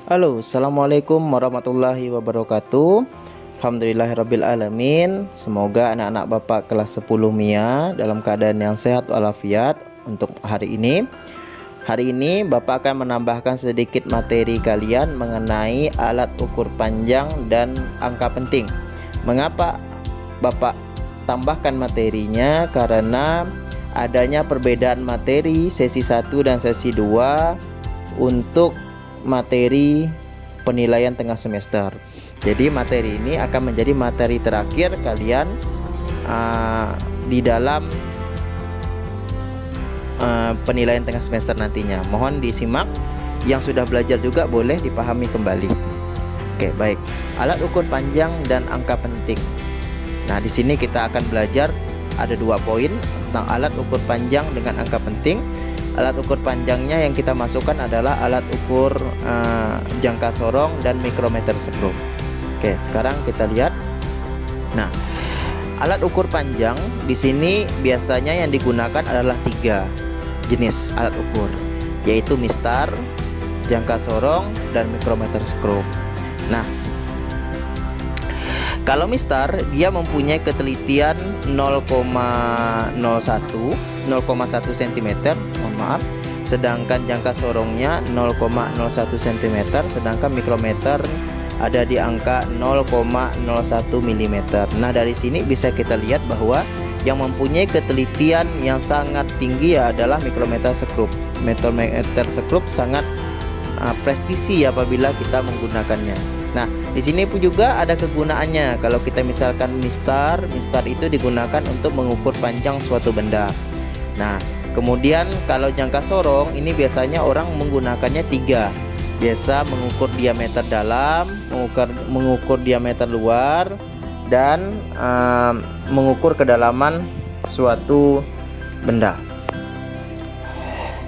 Halo, Assalamualaikum warahmatullahi wabarakatuh. Alhamdulillahirabbil alamin. Semoga anak-anak Bapak kelas 10 MIA dalam keadaan yang sehat walafiat untuk hari ini. Hari ini Bapak akan menambahkan sedikit materi kalian mengenai alat ukur panjang dan angka penting. Mengapa Bapak tambahkan materinya? Karena adanya perbedaan materi sesi 1 dan sesi 2 untuk materi penilaian tengah semester. Jadi materi ini akan menjadi materi terakhir kalian di dalam penilaian tengah semester nantinya. Mohon disimak, yang sudah belajar juga boleh dipahami kembali. Oke, baik. Alat ukur panjang dan angka penting. Nah, di sini kita akan belajar ada 2 poin tentang alat ukur panjang dengan angka penting. Alat ukur panjangnya yang kita masukkan adalah alat ukur jangka sorong dan mikrometer skrup. Oke, sekarang kita lihat. Nah, alat ukur panjang di sini biasanya yang digunakan adalah 3 jenis alat ukur, yaitu mistar, jangka sorong, dan mikrometer skrup. Nah, kalau mistar dia mempunyai ketelitian 0,1 cm, mohon maaf. Sedangkan jangka sorongnya 0,01 cm, sedangkan mikrometer ada di angka 0,01 mm. Nah, dari sini bisa kita lihat bahwa yang mempunyai ketelitian yang sangat tinggi adalah mikrometer skrup. Mikrometer skrup sangat prestisi apabila kita menggunakannya. Nah, di sini pun juga ada kegunaannya. Kalau kita misalkan mistar itu digunakan untuk mengukur panjang suatu benda. Nah, kemudian kalau jangka sorong ini biasanya orang menggunakannya 3. Biasa mengukur diameter dalam, mengukur diameter luar, dan mengukur kedalaman suatu benda.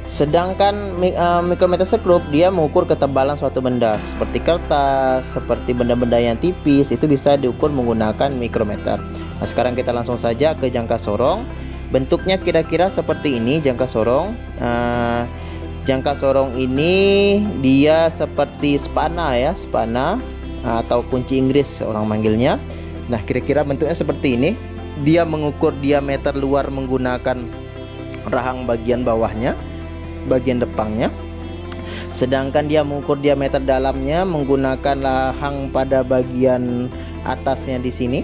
Sedangkan mikrometer skrup dia mengukur ketebalan suatu benda seperti kertas, seperti benda-benda yang tipis, itu bisa diukur menggunakan mikrometer. Nah, sekarang kita langsung saja ke jangka sorong. Bentuknya kira-kira seperti ini jangka sorong. Jangka sorong ini dia seperti spana ya, spana atau kunci Inggris orang manggilnya. Nah, kira-kira bentuknya seperti ini. Dia mengukur diameter luar menggunakan rahang bagian bawahnya, bagian depannya. Sedangkan dia mengukur diameter dalamnya menggunakan rahang pada bagian atasnya di sini,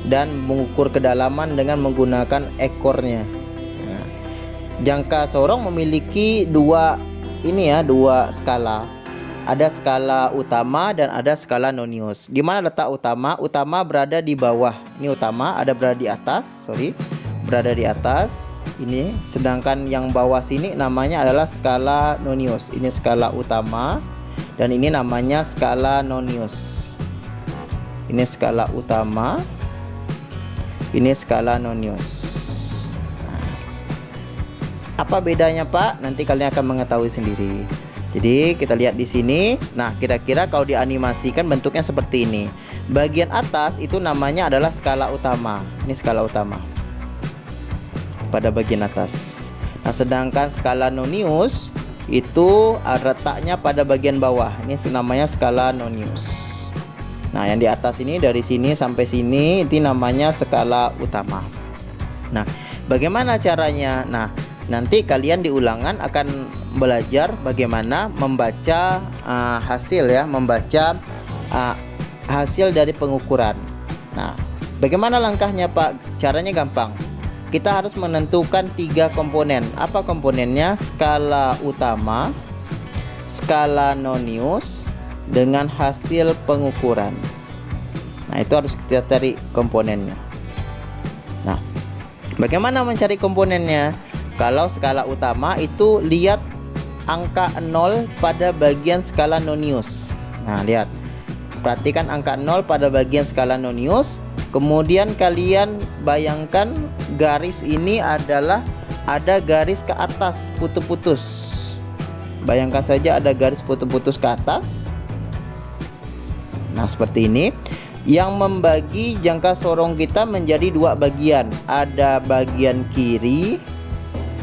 dan mengukur kedalaman dengan menggunakan ekornya. Nah, jangka sorong memiliki dua skala. Ada skala utama dan ada skala nonius. Di mana letak utama? Utama berada di bawah. Ini utama, ada berada di atas, berada di atas. Ini, sedangkan yang bawah sini namanya adalah skala nonius. Ini skala utama dan ini namanya skala nonius. Ini skala utama, ini skala nonius. Apa bedanya, Pak? Nanti kalian akan mengetahui sendiri. Jadi kita lihat di sini. Nah, kira-kira kalau dianimasikan bentuknya seperti ini. Bagian atas itu namanya adalah skala utama. Ini skala utama pada bagian atas. Nah, sedangkan skala nonius itu letaknya pada bagian bawah. Ini namanya skala nonius. Nah, yang di atas ini dari sini sampai sini itu namanya skala utama. Nah, bagaimana caranya? Nah, nanti kalian di ulangan akan belajar bagaimana membaca hasil ya, membaca hasil dari pengukuran. Nah, bagaimana langkahnya, Pak? Caranya gampang. Kita harus menentukan 3 komponen. Apa komponennya? Skala utama, skala nonius, dengan hasil pengukuran. Nah, itu harus kita cari komponennya. Nah, bagaimana mencari komponennya? Kalau skala utama itu lihat angka 0 pada bagian skala nonius. Nah, lihat. Perhatikan angka 0 pada bagian skala nonius. Kemudian kalian bayangkan garis ini adalah ada garis ke atas putus-putus. Bayangkan saja ada garis putus-putus ke atas. Nah, seperti ini. Yang membagi jangka sorong kita menjadi 2 bagian. Ada bagian kiri,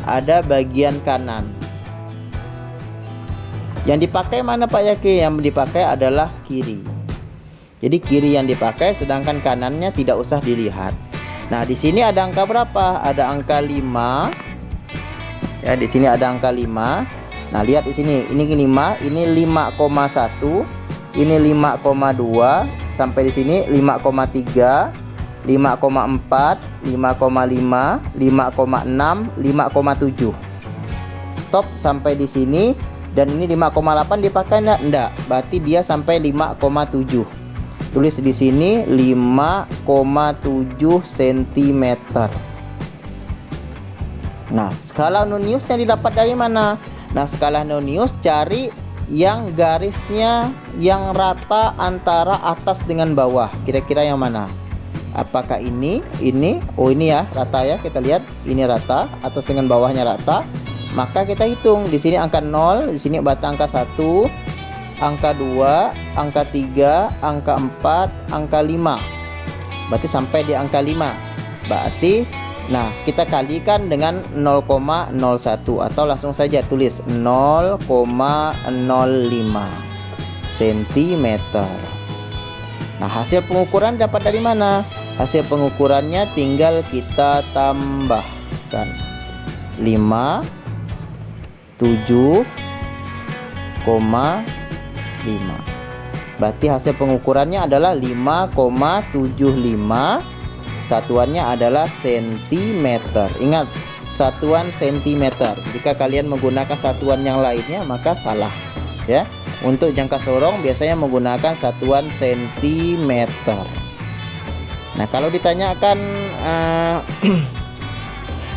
ada bagian kanan. Yang dipakai mana Pak Yaki? Yang dipakai adalah kiri. Jadi kiri yang dipakai, sedangkan kanannya tidak usah dilihat. Nah, di sini ada angka berapa? Ada angka 5. Ya, di sini ada angka 5. Nah, lihat di sini. Ini 5, ini 5,1, ini 5,2, sampai di sini 5,3, 5,4, 5,5, 5,6, 5,7. Stop sampai di sini. Dan ini 5,8 dipakai enggak? Berarti dia sampai 5,7. Tulis di sini 5,7 cm. Nah, skala Nonius yang didapat dari mana? Nah, skala Nonius cari yang garisnya yang rata antara atas dengan bawah. Kira-kira yang mana? Apakah ini? Oh, ini ya, rata ya. Kita lihat ini rata, atas dengan bawahnya rata. Maka kita hitung di sini angka 0, di sini berarti angka 1, angka 2, angka 3, angka 4, angka 5. Berarti sampai di angka 5. Berarti nah, kita kalikan dengan 0,01 atau langsung saja tulis 0,05 cm. Nah, hasil pengukuran dapat dari mana? Hasil pengukurannya tinggal kita tambahkan 5, 7,5. Berarti hasil pengukurannya adalah 5,75. Satuannya adalah cm. Ingat, satuan cm. Jika kalian menggunakan satuan yang lainnya maka salah ya. Untuk jangka sorong biasanya menggunakan satuan cm. Nah, kalau ditanyakan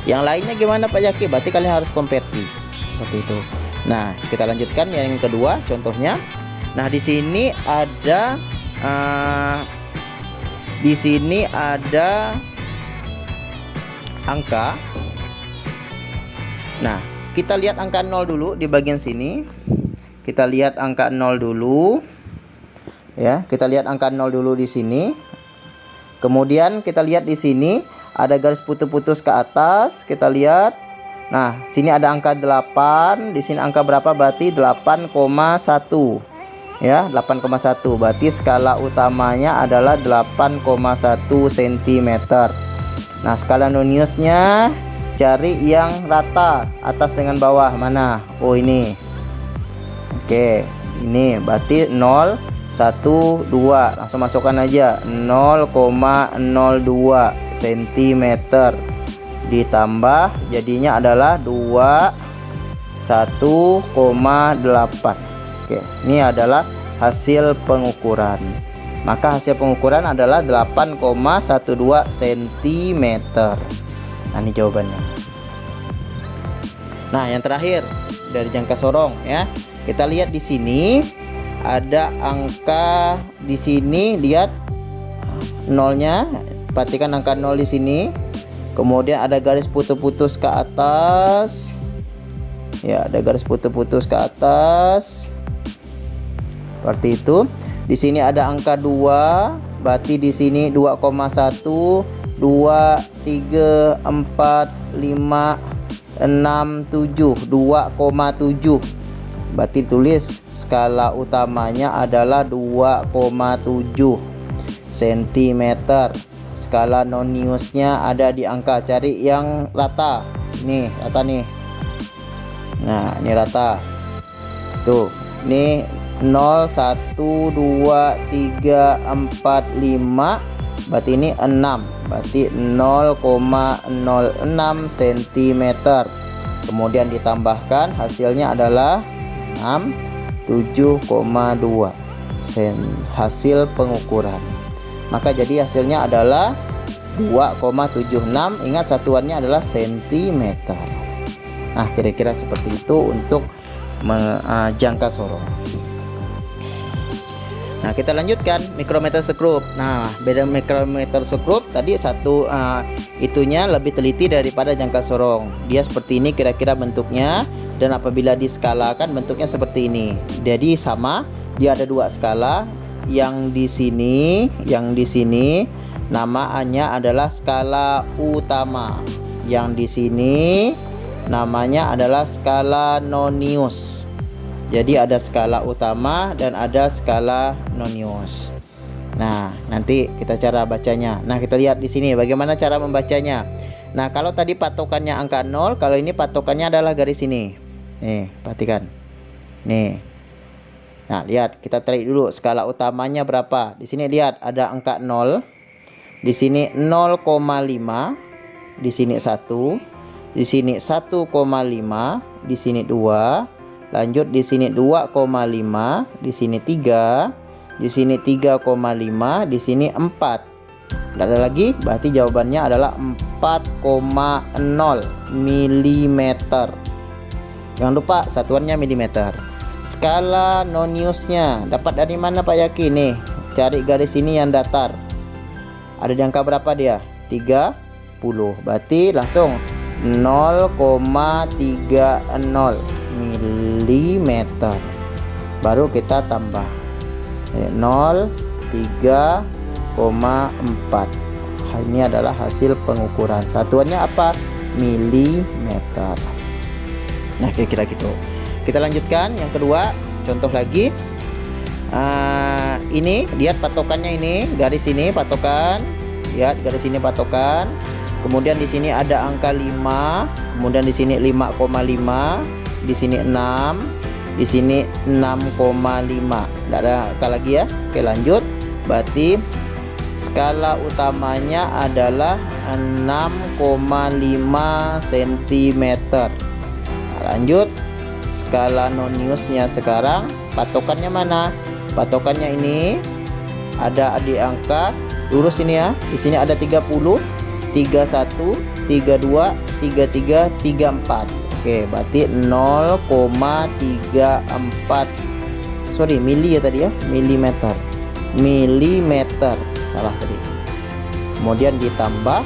yang lainnya gimana Pak Yaki? Berarti kalian harus konversi. Seperti itu. Nah, kita lanjutkan yang kedua contohnya. Nah, di sini ada angka. Nah, kita lihat angka 0 dulu di bagian sini. Kita lihat angka 0 dulu. Ya, kita lihat angka 0 dulu di sini. Kemudian kita lihat di sini ada garis putus-putus ke atas. Kita lihat. Nah, sini ada angka 8, di sini angka berapa? Berarti 8,1. Ya, 8,1. Berarti skala utamanya adalah 8,1 cm. Nah, skala Noniusnya cari yang rata atas dengan bawah. Mana? Oh, ini. Oke, ini berarti 0, 1, 2. Langsung masukkan aja 0,02 cm. Ditambah jadinya adalah 21,8. Oke, ini adalah hasil pengukuran. Maka hasil pengukuran adalah 8,12 cm. Nah, ini jawabannya. Nah, yang terakhir dari jangka sorong ya. Kita lihat di sini ada angka di sini, lihat nolnya. Perhatikan angka 0 di sini. Kemudian ada garis putus-putus ke atas. Ya, ada garis putus-putus ke atas. Seperti itu. Di sini ada angka 2. Berarti di sini 2,1, 2, 3, 4, 5, 6, 7, 2,7. Berarti tulis skala utamanya adalah 2,7 cm. Skala Noniusnya ada di angka, cari yang rata. Nih, rata nih. Nah, ini rata. Tuh, ini 0, 1, 2, 3, 4, 5. Berarti ini 6. Berarti 0,06 cm. Kemudian ditambahkan hasilnya adalah 7,2 hasil pengukuran. Maka jadi hasilnya adalah 2,76. Ingat satuannya adalah cm. Nah, kira-kira seperti itu untuk jangka sorong. Nah, kita lanjutkan mikrometer skrup. Nah, beda mikrometer skrup tadi satu itunya lebih teliti daripada jangka sorong. Dia seperti ini kira-kira bentuknya, dan apabila diskalakan bentuknya seperti ini. Jadi sama, dia ada dua skala. Yang di sini namanya adalah skala utama. Yang di sini namanya adalah skala Nonius. Jadi ada skala utama dan ada skala nonius. Nah, nanti kita cara bacanya. Nah, kita lihat di sini bagaimana cara membacanya. Nah, kalau tadi patokannya angka 0, kalau ini patokannya adalah garis ini. Nih, perhatikan. Nih. Nah, lihat, kita tarik dulu skala utamanya berapa. Di sini lihat ada angka 0. Di sini 0,5. Di sini 1. Di sini 1,5. Di sini 2. Lanjut di sini 2,5, di sini 3, di sini 3,5, di sini 4. Tidak ada lagi, berarti jawabannya adalah 4,0 mm. Jangan lupa satuannya mm. Skala noniusnya dapat dari mana Pak Yaki? Nih, cari garis ini yang datar. Ada di angka berapa dia? 30. Berarti langsung 0,30 mm. Baru kita tambah 0,3,4. Ini adalah hasil pengukuran. Satuannya apa? Milimeter. Nah, kira-kira gitu. Kita lanjutkan yang kedua. Contoh lagi. Ini lihat patokannya, ini garis ini patokan. Lihat garis ini patokan. Kemudian di sini ada angka 5. Kemudian di sini 5,5. Di sini 6, di sini 6,5. Tidak ada angka lagi ya. Oke, lanjut. Berarti skala utamanya adalah 6,5 cm. Nah, lanjut. Skala noniusnya sekarang patokannya mana? Patokannya ini ada di angka lurus ini ya. Di sini ada 30, 31, 32, 33, 34. Oke, berarti 0,34. Sorry, mili ya tadi ya, milimeter. Milimeter. Salah tadi. Kemudian ditambah,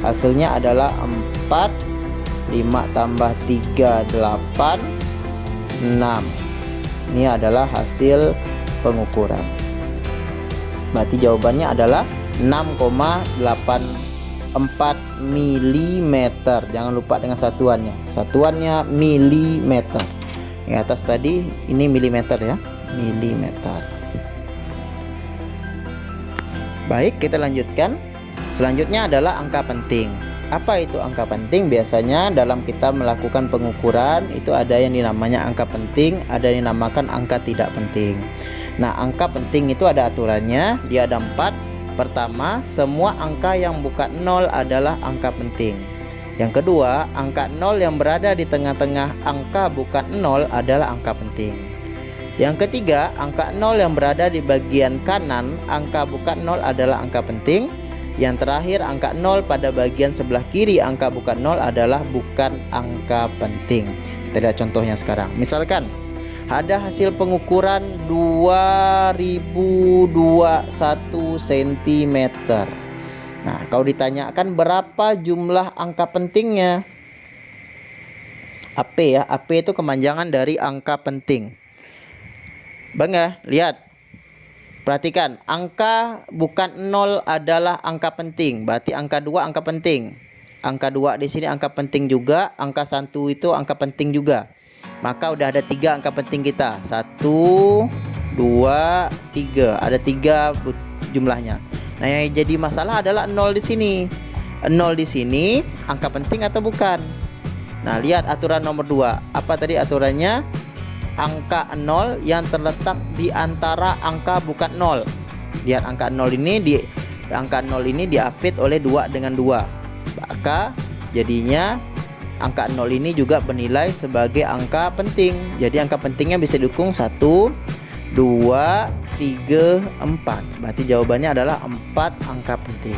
hasilnya adalah 4. 5 tambah 3, 8, 6. Ini adalah hasil pengukuran. Berarti jawabannya adalah 6,84 mm. Jangan lupa dengan satuannya. Satuannya milimeter. Yang atas tadi ini milimeter ya, milimeter. Baik, kita lanjutkan. Selanjutnya adalah angka penting. Apa itu angka penting? Biasanya dalam kita melakukan pengukuran itu ada yang dinamanya angka penting, ada yang dinamakan angka tidak penting. Nah, angka penting itu ada aturannya, dia ada 4. Pertama, semua angka yang bukan 0 adalah angka penting. Yang kedua, angka 0 yang berada di tengah-tengah angka bukan 0 adalah angka penting. Yang ketiga, angka 0 yang berada di bagian kanan angka bukan 0 adalah angka penting. Yang terakhir, angka 0 pada bagian sebelah kiri angka bukan 0 adalah bukan angka penting. Kita lihat contohnya sekarang. Misalkan ada hasil pengukuran 2021 cm. Nah, kalau ditanyakan berapa jumlah angka pentingnya? AP ya, AP itu kepanjangan dari angka penting. Bang ya, lihat. Perhatikan, angka bukan 0 adalah angka penting. Berarti angka 2 angka penting. Angka 2 di sini angka penting juga, angka 1 itu angka penting juga. Maka udah ada 3 angka penting kita. 1, 2, 3. Ada 3 jumlahnya. Nah, yang jadi masalah adalah 0 di sini. 0 di sini angka penting atau bukan? Nah, lihat aturan nomor 2. Apa tadi aturannya? Angka 0 yang terletak di antara angka bukan 0. Lihat angka 0 ini diapit oleh 2 dengan 2. Maka jadinya angka 0 ini juga bernilai sebagai angka penting. Jadi angka pentingnya bisa didukung 1, 2, 3, 4. Berarti jawabannya adalah 4 angka penting.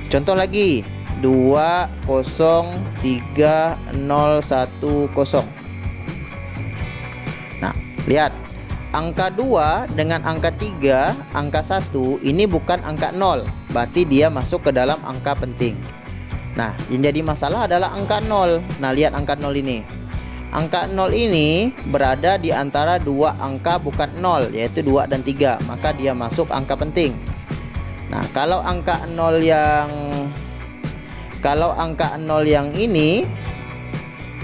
Contoh lagi, 203010. Nah, lihat angka 2 dengan angka 3, angka 1 ini bukan angka 0. Berarti dia masuk ke dalam angka penting. Nah, yang jadi masalah adalah angka 0. Nah, lihat angka 0 ini. Angka 0 ini berada di antara 2 angka bukan 0, yaitu 2 dan 3. Maka dia masuk angka penting. Nah, kalau angka 0 yang ini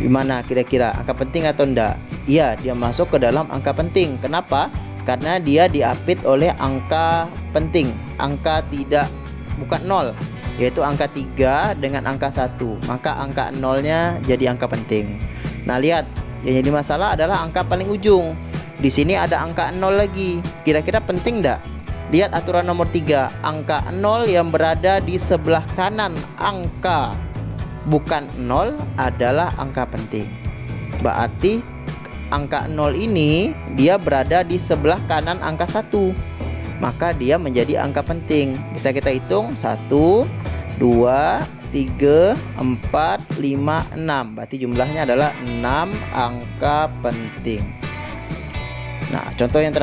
gimana kira-kira? Angka penting atau enggak? Iya, dia masuk ke dalam angka penting. Kenapa? Karena dia diapit oleh angka penting, angka bukan 0, yaitu angka 3 dengan angka 1. Maka angka 0-nya jadi angka penting. Nah, lihat, yang jadi masalah adalah angka paling ujung. Di sini ada angka 0 lagi. Kira-kira penting enggak? Lihat aturan nomor 3. Angka 0 yang berada di sebelah kanan angka bukan 0 adalah angka penting. Berarti angka 0 ini dia berada di sebelah kanan angka 1. Maka dia menjadi angka penting. Bisa kita hitung 1, 2, 3, 4, 5, 6. Berarti jumlahnya adalah 6 angka penting. Nah, contoh yang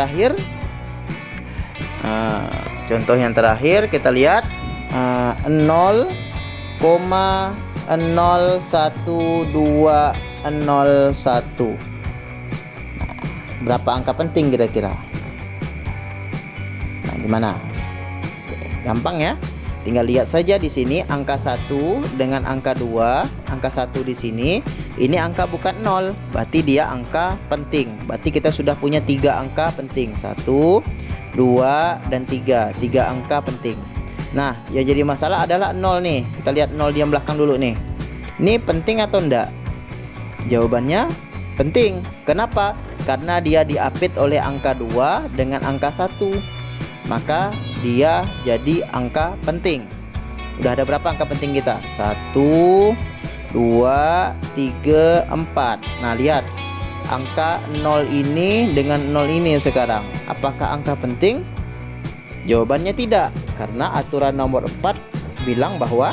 terakhir kita lihat 0,01201. Berapa angka penting kira-kira? Nah, gimana? Gampang ya. Tinggal lihat saja di sini angka 1 dengan angka 2. Angka 1 di sini, ini angka bukan 0, berarti dia angka penting. Berarti kita sudah punya 3 angka penting. 1, 2, dan 3. 3 angka penting. Nah, yang jadi masalah adalah 0 nih. Kita lihat 0 di yang belakang dulu nih. Ini penting atau enggak? Jawabannya penting. Kenapa? Karena dia diapit oleh angka 2 dengan angka 1. Maka dia jadi angka penting. Udah ada berapa angka penting kita? 1, 2, 3, 4. Nah, lihat angka 0 ini dengan 0 ini sekarang. Apakah angka penting? Jawabannya tidak. Karena aturan nomor 4 bilang bahwa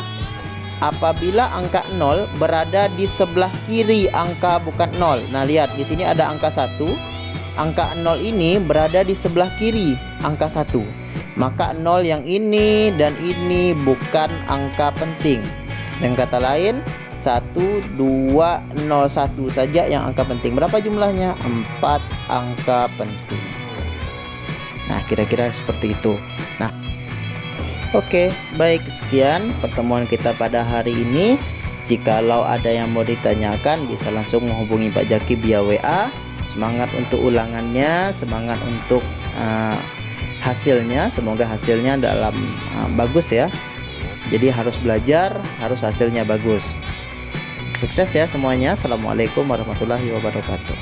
apabila angka 0 berada di sebelah kiri angka bukan 0. Nah, lihat di sini ada angka 1. Angka 0 ini berada di sebelah kiri angka 1. Maka 0 yang ini dan ini bukan angka penting. Dengan kata lain, 1, 2, 0, 1 saja yang angka penting. Berapa jumlahnya? 4 angka penting. Nah, kira-kira seperti itu. Nah, oke, baik, sekian pertemuan kita pada hari ini. Jikalau ada yang mau ditanyakan, bisa langsung menghubungi Pak Jaki via WA. Semangat untuk ulangannya, semangat untuk hasilnya. Semoga hasilnya bagus ya. Jadi harus belajar, harus hasilnya bagus. Sukses ya semuanya. Assalamualaikum warahmatullahi wabarakatuh.